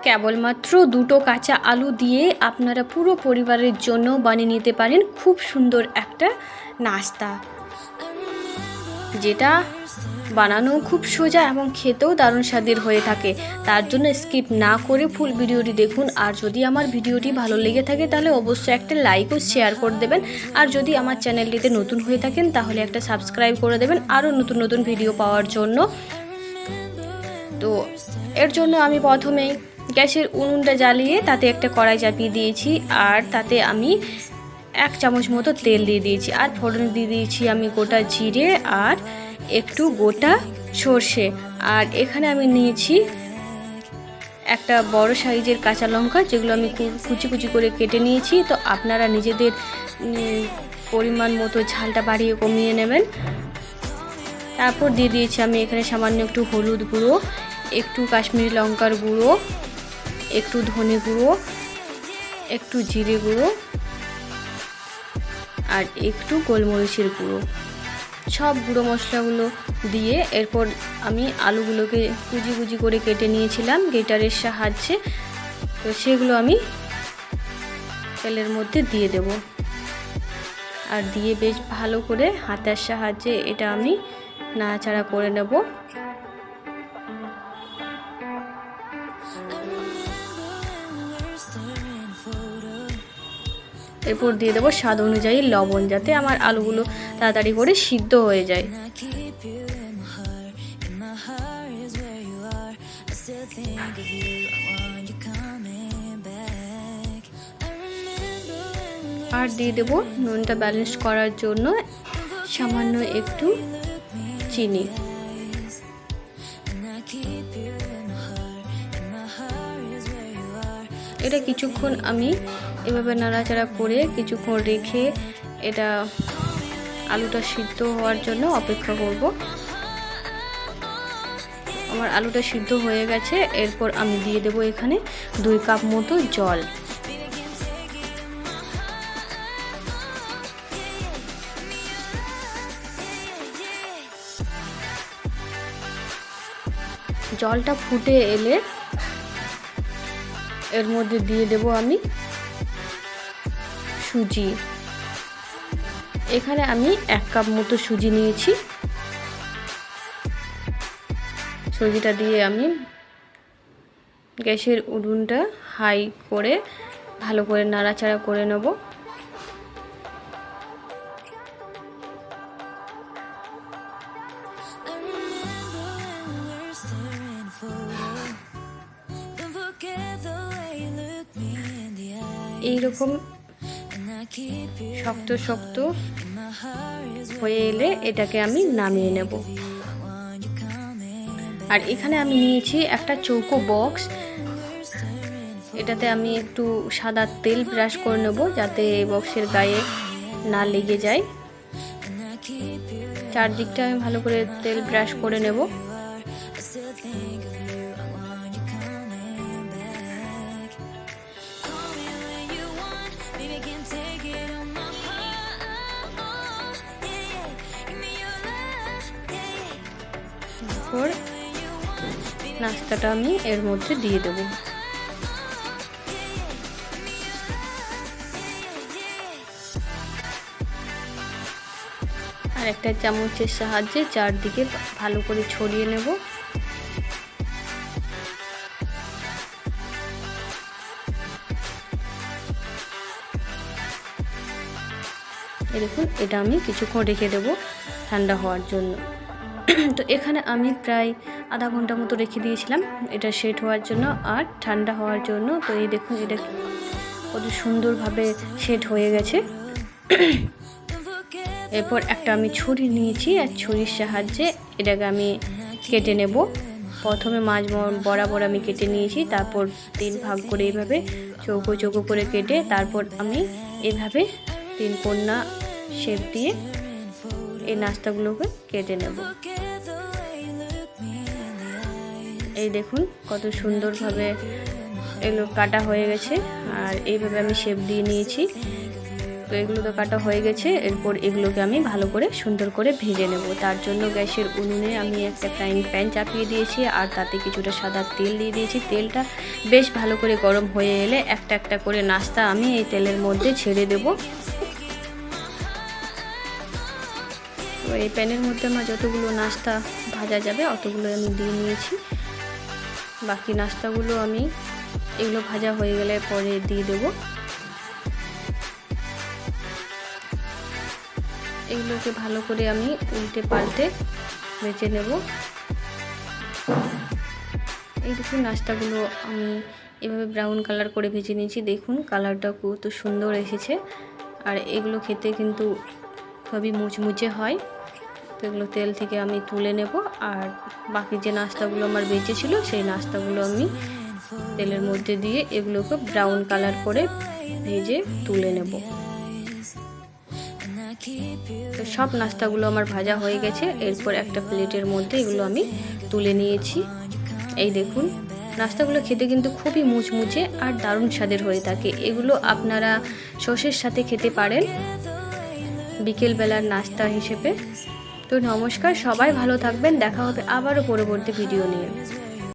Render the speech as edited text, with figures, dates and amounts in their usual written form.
কেবলমাত্র দুটো কাঁচা আলু দিয়ে আপনারা পুরো পরিবারের জন্য বানিয়ে নিতে পারেন খুব সুন্দর একটা নাস্তা, যেটা বানানো খুব সোজা এবং খেতেও দারুণ স্বাদের হয়ে থাকে। তার জন্য স্কিপ না করে ফুল ভিডিওটি দেখুন। আর যদি আমার ভিডিওটি ভালো লেগে থাকে তাহলে অবশ্যই একটা লাইক ও শেয়ার করে দেবেন। আর যদি আমার চ্যানেলটিতে নতুন হয়ে থাকেন তাহলে একটা সাবস্ক্রাইব করে দেবেন আরও নতুন নতুন ভিডিও পাওয়ার জন্য। তো এর জন্য আমি প্রথমেই গ্যাসের উনুনটা জ্বালিয়ে তাতে একটা কড়াই চাপিয়ে দিয়েছি, আর তাতে আমি 1 চামচ মতো তেল দিয়ে দিয়েছি, আর ফোড়নে দিয়ে দিয়েছি আমি গোটা জিরে আর একটু গোটা সর্ষে। আর এখানে আমি নিয়েছি একটা বড় সাইজের কাঁচা লঙ্কা, যেগুলো আমি কুচি কুচি করে কেটে নিয়েছি। তো আপনারা নিজেদের পরিমাণ মতো ঝালটা বাড়িয়ে কমিয়ে নেবেন। তারপর দিয়ে দিয়েছি আমি এখানে সামান্য একটু হলুদ গুঁড়ো, একটু কাশ্মীরি লঙ্কার গুঁড়ো, একটু ধনে গুঁড়ো, একটু জিরে গুঁড়ো আর একটু গোলমরিচের গুঁড়ো। সব গুঁড়ো মশলাগুলো দিয়ে এরপর আমি আলুগুলোকে কুচি কুচি করে কেটে নিয়েছিলাম গ্রেটারের সাহায্যে। তো সেগুলো আমি তেলের মধ্যে দিয়ে দেব, আর দিয়ে বেশ ভালো করে হাতের সাহায্যে এটা আমি নাড়াচাড়া করে নেব। এরপর দিয়ে দেবো স্বাদ অনুযায়ী লবণ, যাতে আমার আলুগুলো তাড়াতাড়ি করে সিদ্ধ হয়ে যায়। আর দিয়ে দেবো নুনটা ব্যালেন্স করার জন্য সামান্য একটু চিনি। এটা কিছুক্ষণ আমি এভাবে নাড়াচাড়া করে কিছুক্ষণ রেখে এটা আলুটা সিদ্ধ হওয়ার জন্য অপেক্ষা করব। আমার আলুটা সিদ্ধ হয়ে গেছে। এরপর আমি দিয়ে দেব এখানে 2 কাপ মতো জল। জলটা ফুটে এলে এর মধ্যে দিয়ে দেব আমি সুজি। এখানে আমি 1 কাপ মতো সুজি নিয়েছি। সুজিটা দিয়ে আমি গ্যাসের উনুনটা হাই করে ভালো করে নাড়াচাড়া করে নেব। এইরকম শক্ত শক্ত হয়ে এলে এটাকে আমি নামিয়ে নেব। আর এখানে আমি নিয়েছি একটা চৌকো বক্স। এটাতে আমি একটু সাদা তেল ব্রাশ করে নেব, যাতে এই বক্সের গায়ে না লেগে যায়। চারদিকটা আমি ভালো করে তেল ব্রাশ করে নেব। তারপর নাস্তাটা আমি এর মধ্যে দিয়ে দেব। আর একটা চামচের সাহায্যে চারদিকে ভালো করে ছড়িয়ে নেব। দেখুন, এটা আমি কিছুক্ষণ রেখে দেব ঠান্ডা হওয়ার জন্য। তো এখানে আমি প্রায় আধা ঘন্টা মতো রেখে দিয়েছিলাম এটা সেট হওয়ার জন্য আর ঠান্ডা হওয়ার জন্য। তো এই দেখুন, এটা কত সুন্দরভাবে সেট হয়ে গেছে। এরপর একটা আমি ছুরি নিয়েছি, আর ছুরির সাহায্যে এটাকে আমি কেটে নেব। প্রথমে মাছ বরাবর আমি কেটে নিয়েছি, তারপর 3 ভাগ করে এইভাবে চৌকো চৌকো করে কেটে তারপর আমি এইভাবে 3 কোণা শেপ দিয়ে এই নাস্তাগুলোকে কেটে নেব। এই দেখুন কত সুন্দরভাবে এগুলো কাটা হয়ে গেছে। আর এইভাবে আমি শেপ দিয়ে নিয়েছি। তো এগুলো তো কাটা হয়ে গেছে। এরপর এগুলোকে আমি ভালো করে সুন্দর করে ভেজে নেব। তার জন্য গ্যাসের উনুনে আমি একটা ফ্রাইং প্যান চাপিয়ে দিয়েছি আর তাতে কিছুটা সাদা তেল দিয়ে দিয়েছি। তেলটা বেশ ভালো করে গরম হয়ে এলে একটা একটা করে নাস্তা আমি এই তেলের মধ্যে ছেড়ে দেব। তো এই প্যানের মধ্যে আমার যতগুলো নাস্তা ভাজা যাবে অতগুলো আমি দিয়ে নিয়েছি। বাকি নাস্তাগুলো আমি এগুলো ভাজা হয়ে গেলে পরে দিয়ে দেবো। এগুলোকে ভালো করে আমি উল্টে পাল্টে ভেজে নেব। এই দেখুন নাস্তাগুলো আমি এভাবে ব্রাউন কালার করে ভেজে নিয়েছি। দেখুন কালারটা কত সুন্দর এসেছে। আর এগুলো খেতে কিন্তু খুবই মুচমুচে হয়। তো এগুলো তেল থেকে আমি তুলে নেব। আর বাকি যে নাস্তাগুলো আমার বেঁচে ছিল সেই নাস্তাগুলো আমি তেলের মধ্যে দিয়ে এগুলোকে ব্রাউন কালার করে ভেজে তুলে নেব। তো সব নাস্তাগুলো আমার ভাজা হয়ে গেছে। এরপর একটা প্লেটের মধ্যে এগুলো আমি তুলে নিয়েছি। এই দেখুন নাস্তাগুলো খেতে কিন্তু খুবই মুচমুচে আর দারুণ স্বাদের হয়ে থাকে। এগুলো আপনারা সসের সাথে খেতে পারেন বিকেলবেলার নাস্তা হিসেবে। তো নমস্কার, সবাই ভালো থাকবেন। দেখা হবে আবারও পরবর্তী ভিডিও নিয়ে।